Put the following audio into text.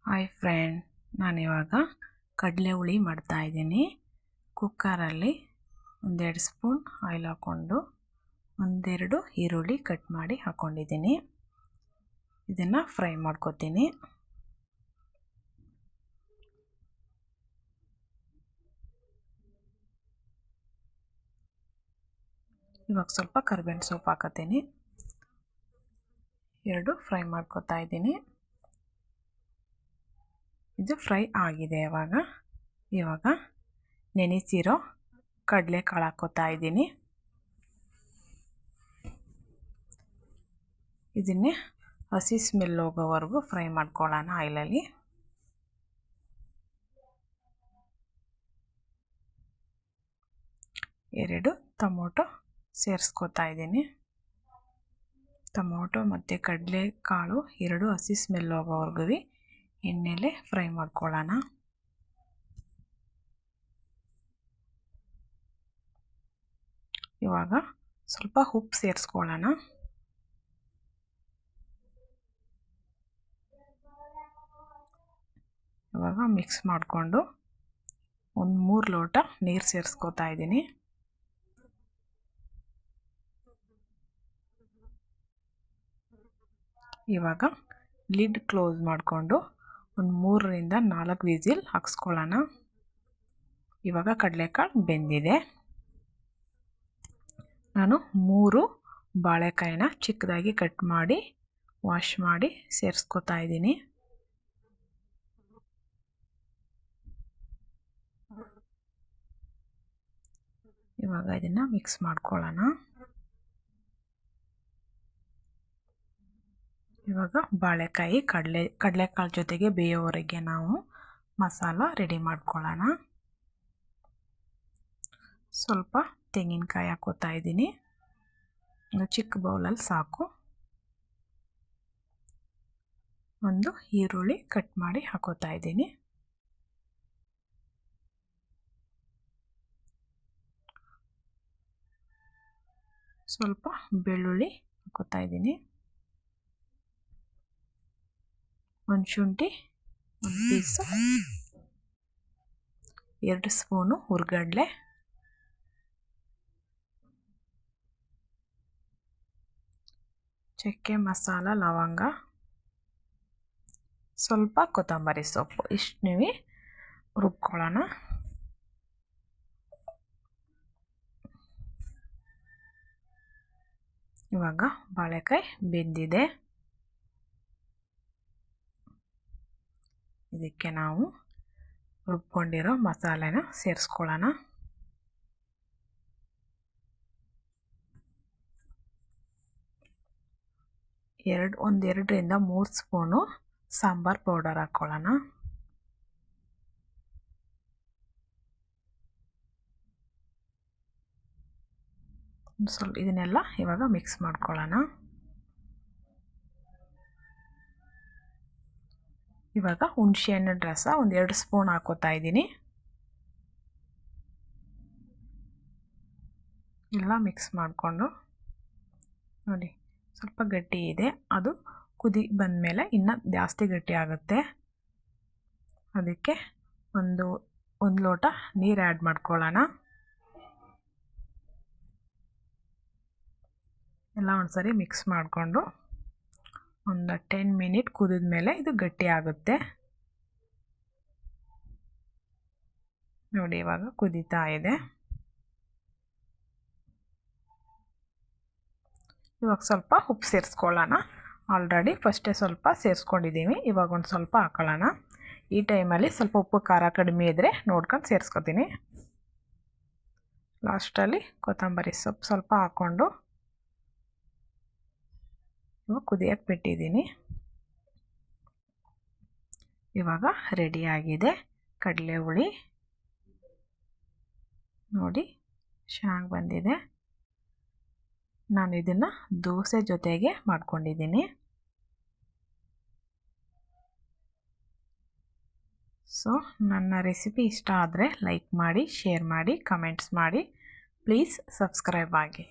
Hi friend, ನಾನಿವಾಗ ಕಡಲೆ ಹುಳಿ ಮಾಡ್ತಾಯಿದ್ದೀನಿ. ಕುಕ್ಕರಲ್ಲಿ ಒಂದೆರಡು ಸ್ಪೂನ್ ಆಯಿಲ್ ಹಾಕ್ಕೊಂಡು ಒಂದೆರಡು ಈರುಳ್ಳಿ ಕಟ್ ಮಾಡಿ ಹಾಕ್ಕೊಂಡಿದ್ದೀನಿ. ಇದನ್ನು ಫ್ರೈ ಮಾಡ್ಕೊತೀನಿ. ಇವಾಗ ಸ್ವಲ್ಪ ಕರಿಬೇವಿನ ಸೊಪ್ಪು ಹಾಕತ್ತೀನಿ. ಎರಡು ಫ್ರೈ ಮಾಡ್ಕೊತಾ ಇದ್ದೀನಿ. ಇದು ಫ್ರೈ ಆಗಿದೆ. ಇವಾಗ ನೆನೆಸಿರೋ ಕಡಲೆಕಾಳು ಹಾಕ್ಕೋತಾ ಇದ್ದೀನಿ. ಇದನ್ನೇ ಹಸಿ ಸ್ಮೆಲ್ ಹೋಗೋವರೆಗೂ ಫ್ರೈ ಮಾಡ್ಕೊಳ್ಳೋಣ ಆಯಿಲಲ್ಲಿ. ಎರಡು ಟೊಮೊಟೊ ಸೇರಿಸ್ಕೊತಾ ಇದ್ದೀನಿ. ಟೊಮೊಟೊ ಮತ್ತು ಕಡಲೆಕಾಳು ಎರಡು ಹಸಿ ಸ್ಮೆಲ್ ಹೋಗೋವರೆಗೂ ಎಣ್ಣೆಲೆ ಫ್ರೈ ಮಾಡ್ಕೊಳ್ಳೋಣ. ಇವಾಗ ಸ್ವಲ್ಪ ಉಪ್ಪು ಸೇರಿಸ್ಕೊಳ್ಳೋಣ. ಇವಾಗ ಮಿಕ್ಸ್ ಮಾಡಿಕೊಂಡು ಒಂದು 3 ಲೋಟ ನೀರು ಸೇರಿಸ್ಕೊತಾ ಇದ್ದೀನಿ. ಇವಾಗ ಲಿಡ್ ಕ್ಲೋಸ್ ಮಾಡಿಕೊಂಡು ಒಂದು 3ರಿಂದ 4 ವಿಸಿಲ್ ಹಾಕ್ಸ್ಕೊಳ್ಳೋಣ. ಇವಾಗ ಕಡಲೆಕಾಳು ಬೆಂದಿದೆ. ನಾನು 3 ಬಾಳೆಕಾಯಿನ ಚಿಕ್ಕದಾಗಿ ಕಟ್ ಮಾಡಿ ವಾಶ್ ಮಾಡಿ ಸೇರಿಸ್ಕೊತಾ ಇದ್ದೀನಿ. ಇವಾಗ ಇದನ್ನು ಮಿಕ್ಸ್ ಮಾಡ್ಕೊಳ್ಳೋಣ. ಇವಾಗ ಬಾಳೆಕಾಯಿ ಕಡಲೆಕಾಳು ಜೊತೆಗೆ ಬೇಯೋವರೆಗೆ ನಾವು ಮಸಾಲ ರೆಡಿ ಮಾಡ್ಕೊಳ್ಳೋಣ. ಸ್ವಲ್ಪ ತೆಂಗಿನಕಾಯಿ ಹಾಕೋತಾ ಇದ್ದೀನಿ. ಒಂದು ಚಿಕ್ಕ ಬೌಲಲ್ಲಿ ಸಾಕು. ಒಂದು ಈರುಳ್ಳಿ ಕಟ್ ಮಾಡಿ ಹಾಕೋತಾ ಇದ್ದೀನಿ. ಸ್ವಲ್ಪ ಬೆಳ್ಳುಳ್ಳಿ ಹಾಕೋತಾ ಇದ್ದೀನಿ. ಒಂದು ಶುಂಠಿ, ಒಂದು ಪೀಸು, 2 ಸ್ಪೂನು ಹುರ್ಗಡ್ಲೆ, ಚಕ್ಕೆ, ಮಸಾಲ, ಲವಂಗ, ಸ್ವಲ್ಪ ಕೊತ್ತಂಬರಿ ಸೊಪ್ಪು. ಇಷ್ಟು ನೀವು ರುಬ್ಕೊಳ್ಳೋಣ. ಇವಾಗ ಬಾಳೆಕಾಯಿ ಬೆಂದಿದೆ. ಇದಕ್ಕೆ ನಾವು ರುಬ್ಕೊಂಡಿರೋ ಮಸಾಲೆನ ಸೇರಿಸ್ಕೊಳ್ಳೋಣ. ಒಂದೆರಡರಿಂದ 3 ಸ್ಪೂನು ಸಾಂಬಾರು ಪೌಡರ್ ಹಾಕ್ಕೊಳ್ಳೋಣ. ಸ್ವಲ್ಪ ಇದನ್ನೆಲ್ಲ ಇವಾಗ ಮಿಕ್ಸ್ ಮಾಡ್ಕೊಳ್ಳೋಣ. ಇವಾಗ ಹುಣಸೆಹಣ್ಣಿನ ರಸ 2 ಸ್ಪೂನ್ ಹಾಕೋತಾ ಇದ್ದೀನಿ. ಎಲ್ಲ ಮಿಕ್ಸ್ ಮಾಡಿಕೊಂಡು ನೋಡಿ, ಸ್ವಲ್ಪ ಗಟ್ಟಿ ಇದೆ. ಅದು ಕುದಿ ಬಂದಮೇಲೆ ಇನ್ನೂ ಜಾಸ್ತಿ ಗಟ್ಟಿ ಆಗುತ್ತೆ. ಅದಕ್ಕೆ ಒಂದು ಲೋಟ ನೀರು ಆ್ಯಡ್ ಮಾಡ್ಕೊಳ್ಳೋಣ. ಎಲ್ಲ ಒಂದ್ಸರಿ ಮಿಕ್ಸ್ ಮಾಡಿಕೊಂಡು ಒಂದು 10 ಮಿನಿಟ್ ಕುದಿದ ಮೇಲೆ ಇದು ಗಟ್ಟಿ ಆಗುತ್ತೆ. ನೋಡಿ, ಇವಾಗ ಕುದೀತಾ ಇದೆ. ಇವಾಗ ಸ್ವಲ್ಪ ಉಪ್ಪು ಸೇರಿಸ್ಕೊಳ್ಳೋಣ. ಆಲ್ರೆಡಿ ಫಸ್ಟೇ ಸ್ವಲ್ಪ ಸೇರಿಸ್ಕೊಂಡಿದ್ದೀವಿ. ಇವಾಗ ಒಂದು ಸ್ವಲ್ಪ ಹಾಕೊಳ್ಳೋಣ. ಈ ಟೈಮಲ್ಲಿ ಸ್ವಲ್ಪ ಉಪ್ಪು ಖಾರ ಕಡಿಮೆ ಇದ್ದರೆ ನೋಡ್ಕೊಂಡು ಸೇರಿಸ್ಕೊತೀನಿ. ಲಾಸ್ಟಲ್ಲಿ ಕೊತ್ತಂಬರಿ ಸೊಪ್ಪು ಸ್ವಲ್ಪ ಹಾಕ್ಕೊಂಡು ಇವಾಗ ಕುದಿಯೋಕ್ಕೆ ಬಿಟ್ಟಿದ್ದೀನಿ. ಇವಾಗ ರೆಡಿಯಾಗಿದೆ ಕಡಲೆ ಹುಳಿ. ನೋಡಿ, ಚೆನ್ನಾಗಿ ಬಂದಿದೆ. ನಾನು ಇದನ್ನು ದೋಸೆ ಜೊತೆಗೆ ಮಾಡ್ಕೊಂಡಿದ್ದೀನಿ. ಸೊ ನನ್ನ ರೆಸಿಪಿ ಇಷ್ಟ ಆದರೆ ಲೈಕ್ ಮಾಡಿ, ಶೇರ್ ಮಾಡಿ, ಕಮೆಂಟ್ಸ್ ಮಾಡಿ. ಪ್ಲೀಸ್ ಸಬ್ಸ್ಕ್ರೈಬ್ ಆಗಿ.